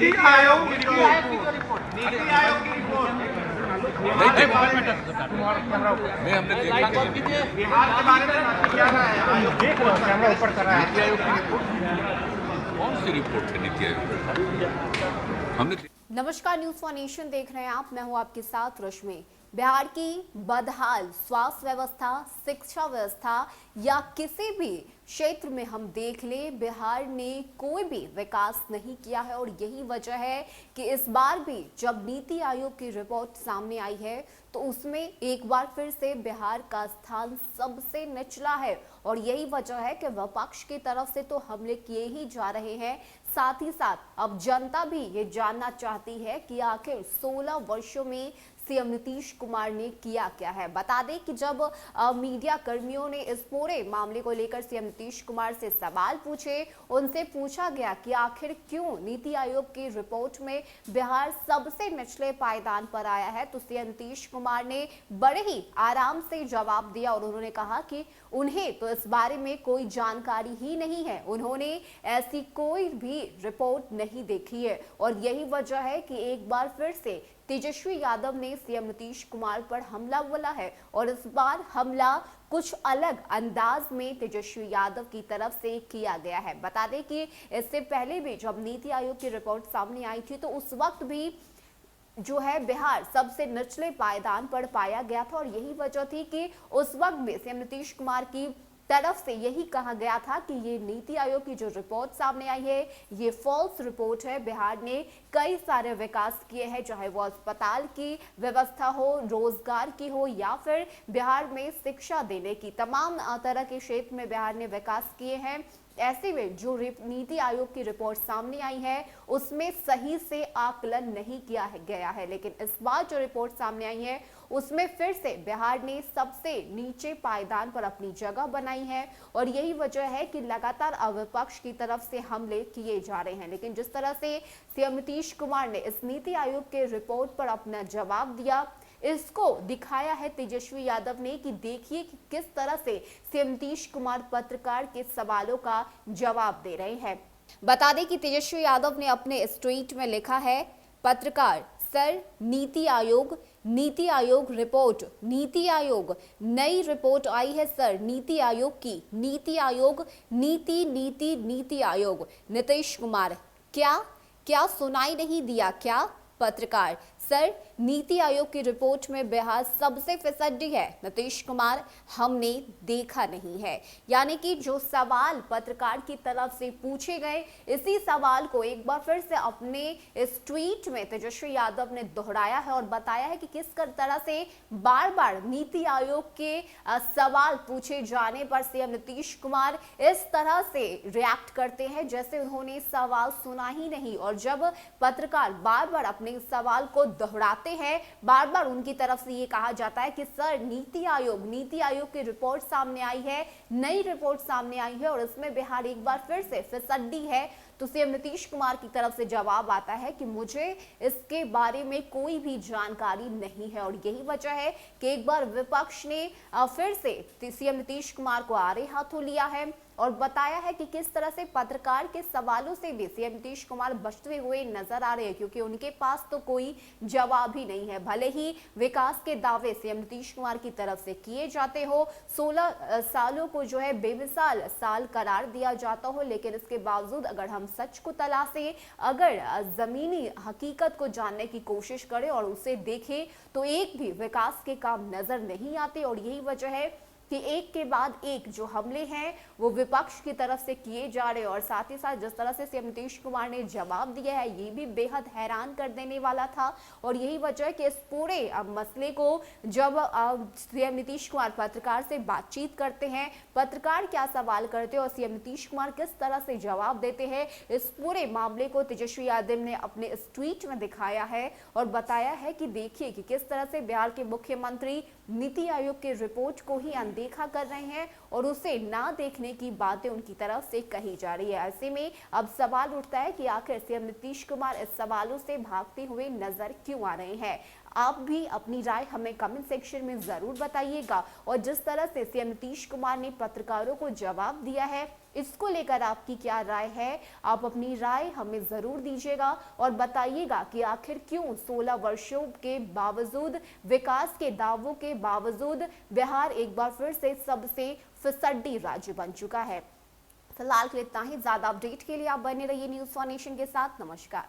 नीति आयोग की रिपोर्ट नहीं हमने देखा बिहार के बारे में क्या राय है? आयोग देख रहा है, कैमरा ऊपर कर रहा है। नीति आयोग की रिपोर्ट कौन सी रिपोर्ट है नीति आयोग? हमने नमस्कार, न्यूज़ फॉर नेशन देख रहे हैं आप। मैं हूं आपके साथ रश्मि। बिहार की बदहाल स्वास्थ्य व्यवस्था, शिक्षा व्यवस्था या किसी भी क्षेत्र में हम देख लें, बिहार ने कोई भी विकास नहीं किया है। और यही वजह है कि इस बार भी जब नीति आयोग की रिपोर्ट सामने आई है तो उसमें एक बार फिर से बिहार का स्थान सबसे निचला है। और यही वजह है कि विपक्ष की तरफ से तो हमले किए ही जा रहे हैं, साथ ही साथ अब जनता भी ये जानना चाहती है कि आखिर 16 वर्षों में सीएम नीतीश कुमार ने किया क्या है। बता दें कि जब मीडिया कर्मियों ने इस पूरे मामले को लेकर सीएम नीतीश कुमार से सवाल पूछे, उनसे पूछा गया कि आखिर क्यों नीति आयोग की रिपोर्ट में बिहार सबसे निचले पायदान पर आया है, तो सीएम नीतीश कुमार ने बड़े ही आराम से जवाब दिया और उन्होंने कहा कि उन्हें तो इस बारे में कोई जानकारी ही नहीं है, उन्होंने ऐसी कोई भी रिपोर्ट नहीं देखी है। और यही वजह है कि एक बार फिर से तेजस्वी यादव ने सीएम नीतीश कुमार पर हमला बोला है। और इस बार हमला कुछ अलग अंदाज में तेजस्वी यादव की तरफ से किया गया है। बता दें कि इससे पहले भी जब नीति आयोग की रिपोर्ट सामने आई थी तो उस वक्त भी जो है बिहार सबसे निचले पायदान पर पाया गया था। और यही वजह थी कि उस वक्त में सीएम नीतीश कुमार की तरफ से यही कहा गया था कि ये नीति आयोग की जो रिपोर्ट सामने आई है ये फॉल्स रिपोर्ट है। बिहार ने कई सारे विकास किए हैं, चाहे वो अस्पताल की व्यवस्था हो, रोजगार की हो या फिर बिहार में शिक्षा देने की, तमाम तरह के क्षेत्र में बिहार ने विकास किए हैं। ऐसे में जो नीति आयोग की रिपोर्ट सामने आई है उसमें सही से आकलन नहीं किया गया है। लेकिन इस बार जो रिपोर्ट सामने आई है उसमें फिर से बिहार ने सबसे नीचे पायदान पर अपनी जगह बनाई है। और यही वजह है कि लगातार विपक्ष की तरफ से हमले किए जा रहे हैं। लेकिन जिस तरह से सीएम नीतीश कुमार ने इस नीति आयोग के रिपोर्ट पर अपना जवाब दिया, इसको दिखाया है तेजस्वी यादव ने कि देखिए कि किस तरह से सीएम नीतीश कुमार पत्रकार के सवालों का जवाब दे रहे हैं। बता दें कि तेजस्वी यादव ने अपने इस ट्वीट में लिखा है, पत्रकार सर नीति आयोग रिपोर्ट, नीति आयोग नई रिपोर्ट आई है सर, नीति आयोग की, नीति आयोग नीति आयोग। नीतीश कुमार क्या सुनाई नहीं दिया क्या? पत्रकार सर नीति आयोग की रिपोर्ट में बिहार सबसे फिसड्डी है। नीतीश कुमार हमने देखा नहीं है। यानी कि जो सवाल पत्रकार की तरफ से पूछे गए, इसी सवाल को एक बार फिर से अपने इस ट्वीट में तेजस्वी यादव ने दोहराया है और बताया है कि किस तरह से बार बार नीति आयोग के सवाल पूछे जाने पर सीएम नीतीश कुमार इस तरह से रिएक्ट करते हैं जैसे उन्होंने सवाल सुना ही नहीं। और जब पत्रकार बार बार अपने सवाल को दोहराते हैं, बार बार उनकी तरफ से ये कहा जाता है कि सर नीति आयोग की रिपोर्ट सामने आई है, नई रिपोर्ट सामने आई है और इसमें बिहार एक बार फिर से फिसड्डी है, तो सीएम नीतीश कुमार की तरफ से जवाब आता है कि मुझे इसके बारे में कोई भी जानकारी नहीं है। और यही वजह है कि एक बार विपक्ष ने फिर से सीएम नीतीश कुमार को आड़े हाथों लिया है और बताया है कि किस तरह से पत्रकार के सवालों से भी सीएम नीतीश कुमार बचते हुए नजर आ रहे हैं, क्योंकि उनके पास तो कोई जवाब ही नहीं है। भले ही विकास के दावे सीएम नीतीश कुमार की तरफ से किए जाते हो, 16 सालों को जो है बेमिसाल साल करार दिया जाता हो, लेकिन इसके बावजूद अगर हम सच को तलाशें, अगर जमीनी हकीकत को जानने की कोशिश करें और उसे देखें तो एक भी विकास के काम नजर नहीं आते। और यही वजह है कि एक के बाद एक जो हमले हैं वो विपक्ष की तरफ से किए जा रहे हैं। और साथ ही साथ जिस तरह से सीएम नीतीश कुमार ने जवाब दिया है ये भी बेहद हैरान कर देने वाला था। और यही वजह है कि इस पूरे मसले को जब सीएम नीतीश कुमार पत्रकार से बातचीत करते हैं, पत्रकार क्या सवाल करते हैं और सीएम नीतीश कुमार किस तरह से जवाब देते हैं, इस पूरे मामले को तेजस्वी यादव ने अपने इस ट्वीट में दिखाया है और बताया है कि देखिए कि किस तरह से बिहार के मुख्यमंत्री नीति आयोग की रिपोर्ट को ही अनदेखा कर रहे हैं और उसे ना देखने की बातें उनकी तरफ से कही जा रही है। ऐसे में अब सवाल उठता है कि आखिर सीएम नीतीश कुमार इस सवालों से भागते हुए नजर क्यों आ रहे हैं। आप भी अपनी राय हमें कमेंट सेक्शन में जरूर बताइएगा। और जिस तरह से सीएम नीतीश कुमार ने पत्रकारों को जवाब दिया है इसको लेकर आपकी क्या राय है? आप अपनी राय हमें जरूर दीजिएगा और बताइएगा कि आखिर क्यों 16 वर्षों के बावजूद, विकास के दावों के बावजूद बिहार एक बार फिर से सबसे फिसड्डी राज्य बन चुका है। फिलहाल के लिए इतना ही। ज्यादा अपडेट के लिए आप बने रहिए न्यूज़ फॉर नेशन के साथ। नमस्कार।